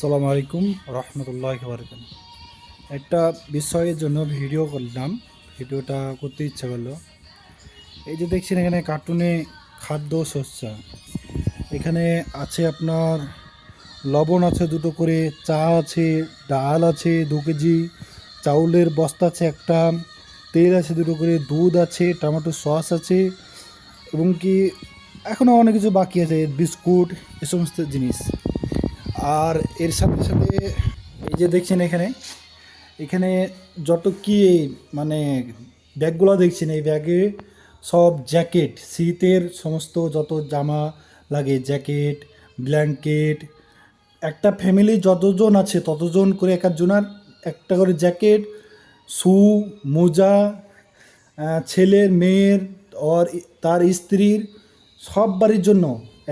আসসালামু আলাইকুম রহমতুল্লাহি বারাকাতুহু। একটা বিষয়ের জন্য ভিডিও করলাম, ভিডিওটা করতে ইচ্ছা করলো। এই যে দেখছেন এখানে কার্টুনে খাদ্য শস্য, এখানে আছে আপনার লবণ আছে 2টো করে, চা আছে, ডাল আছে 2 কেজি, চাউলের বস্তা আছে একটা, তেল আছে 2টো করে, দুধ আছে, টমেটো সস আছে, এবং কি এখনও অনেক কিছু বাকি আছে, বিস্কুট, এ সমস্ত জিনিস। আর এর সাথে সাথে এই যে দেখছেন এখানে এখানে যত কি মানে ব্যাগগুলো দেখছেন, এই ব্যাগে সব জ্যাকেট, শীতের সমস্ত যত জামা লাগে, জ্যাকেট, ব্ল্যাঙ্কেট, একটা ফ্যামিলি যতজন আছে ততজন করে এক একজনের একটা করে জ্যাকেট, শু, মোজা, ছেলের, মেয়ের, আর তার স্ত্রীর, সব বাড়ির জন্য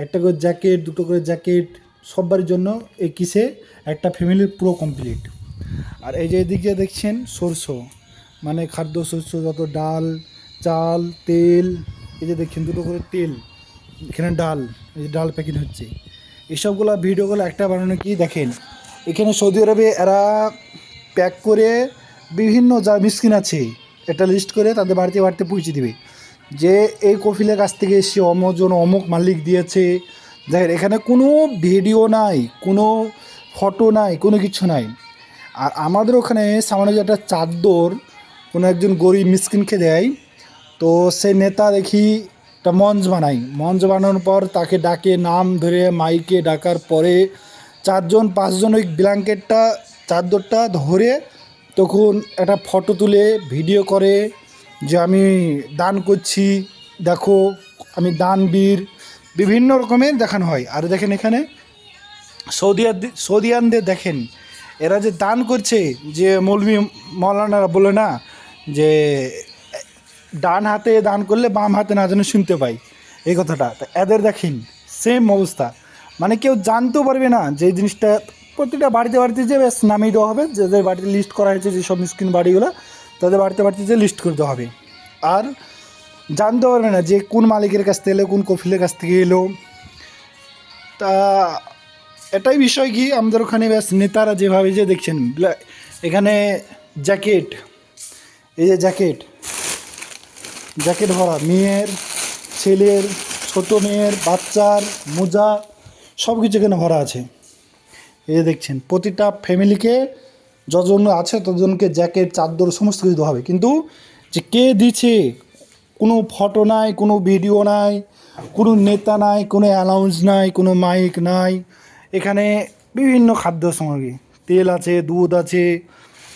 একটা করে জ্যাকেট, 2টো করে জ্যাকেট, সব বাড়ির জন্য এই কিসে একটা ফ্যামিলির পুরো কমপ্লিট। আর এই যে এদিকে দেখছেন সরষ, মানে খাদ্য শস্য যত ডাল, চাল, তেল, এই যে দেখছেন 2টো করে তেল, এখানে ডাল, এই যে ডাল প্যাকেট হচ্ছে, এসবগুলো ভিডিওগুলো একটা বানানো কি দেখেন। এখানে সৌদি আরবে এরা প্যাক করে বিভিন্ন যা মিসকিন আছে এটা লিস্ট করে তাদের বাড়িতে বাড়িতে পৌঁছে দিবে, যে এই কফিলের কাছ থেকে এসে অমজন অমুক মালিক দিয়েছে। দেখেন এখানে কোনো ভিডিও নাই, কোনো ফটো নাই, কোনো কিছু নাই। আর আমাদের ওখানে সামান্য যে একটা চাদর কোনো একজন গরিব মিসকিনকে দেয়, তো সে নেতা দেখি একটা মঞ্চ বানায়, মঞ্চ বানানোর পর তাকে ডাকে, নাম ধরে মাইকে ডাকার পরে 4জন 5জন ওই ব্ল্যাঙ্কেটটা চাদরটা ধরে তখন একটা ফটো তুলে ভিডিও করে যে আমি দান করছি, দেখো আমি দানবীর, বিভিন্ন রকমের দেখানো হয়। আর দেখেন এখানে সৌদিয়ানদের দেখেন এরা যে দান করছে, যে মৌলভী মৌলানারা বলে না যে ডান হাতে দান করলে বাম হাতে না যেন শুনতে পাই, এই কথাটা, তা এদের দেখেন সেম অবস্থা। মানে কেউ জানতেও পারবে না যে এই জিনিসটা প্রতিটা বাড়িতে বাড়িতে যে ব্যাস নামিয়ে দেওয়া হবে, যাদের বাড়িতে লিস্ট করা হয়েছে যেসব মিসকিন বাড়িগুলো, তাদের বাড়িতে বাড়িতে যে লিস্ট করে দেওয়া হবে। আর জানতে পারবে না যে কোন মালিকের কাছ থেকে এলো, কোন কফিলের কাছ থেকে এলো। তা এটাই বিষয় কি আমাদের ওখানে ব্যাস নেতারা যেভাবে যে দেখছেন এখানে জ্যাকেট, এই যে জ্যাকেট ভরা, মেয়ের, ছেলের, ছোট মেয়ের, বাচ্চার, মোজা, সব কিছু এখানে ভরা আছে। এই যে দেখছেন প্রতিটা ফ্যামিলিকে যতজন আছে ততজনকে জ্যাকেট, চাদর সমস্ত কিছু দেওয়া হবে, কিন্তু যে কে দিচ্ছে কোনো ফটো নাই, কোনো ভিডিও নাই, কোনো নেতা নাই, কোনো অ্যানাউন্স নাই, কোনো মাইক নাই। এখানে বিভিন্ন খাদ্য সামগ্রী, তেল আছে, দুধ আছে,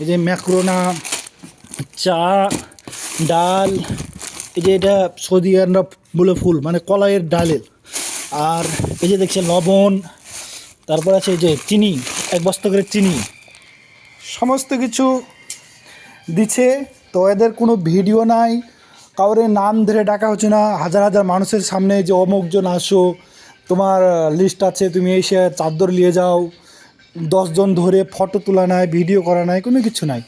এই যে ম্যাক্রোনা, চা, ডাল, এই যে এটা সৌদিয়ানরা বলে ফুল, মানে কলাইয়ের ডালের। আর এই যে দেখছেন লবণ, তারপর আছে এই যে চিনি, 1 বস্তা করে চিনি, সমস্ত কিছু দিচ্ছে। তো এদের কোনো ভিডিও নাই, কাউরে নাম ধরে ডাকা হচ্ছে না, হাজার হাজার মানুষের সামনে যে অমুকজন আসো, তোমার লিস্ট আছে, তুমি এসে চাদর নিয়ে যাও, 10জন ধরে ফটো তোলা নাই, ভিডিও করা নাই, কোনো কিছু নাই।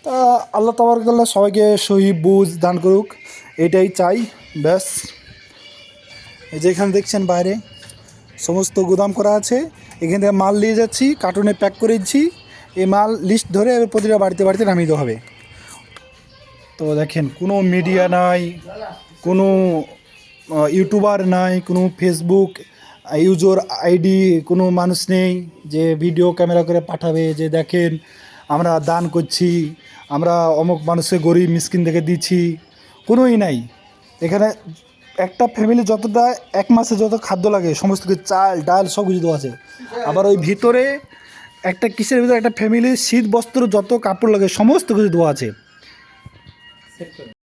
তা আল্লাহ তাবারাকাল্লাহ সবাইকে সহি বুঝ দান করুক, এটাই চাই ব্যাস। এই যে এখানে দেখছেন বাইরে সমস্ত গুদাম করা আছে, এখান থেকে মাল নিয়ে যাচ্ছি, কার্টুনে প্যাক করে দিচ্ছি, এই মাল লিস্ট ধরে এবার প্রতিটা বাড়িতে বাড়িতে নামিয়ে দেওয়া হবে। তো দেখেন কোনো মিডিয়া নাই, কোনো ইউটিউবার নাই, কোনো ফেসবুক ইউজার আইডি কোনো মানুষ নেই যে ভিডিও ক্যামেরা করে পাঠাবে যে দেখেন আমরা দান করছি, আমরা অমুক মানুষের গরিব মিসকিন দেখে দিচ্ছি, কোনোই নাই। এখানে একটা ফ্যামিলি যতটা 1 মাসে যত খাদ্য লাগে সমস্ত কিছু, চাল ডাল সব কিছু দেওয়া আছে। আবার ওই ভিতরে একটা কিসের ভিতরে একটা ফ্যামিলির শীত বস্ত্র যত কাপড় লাগে সমস্ত কিছু দেওয়া আছে।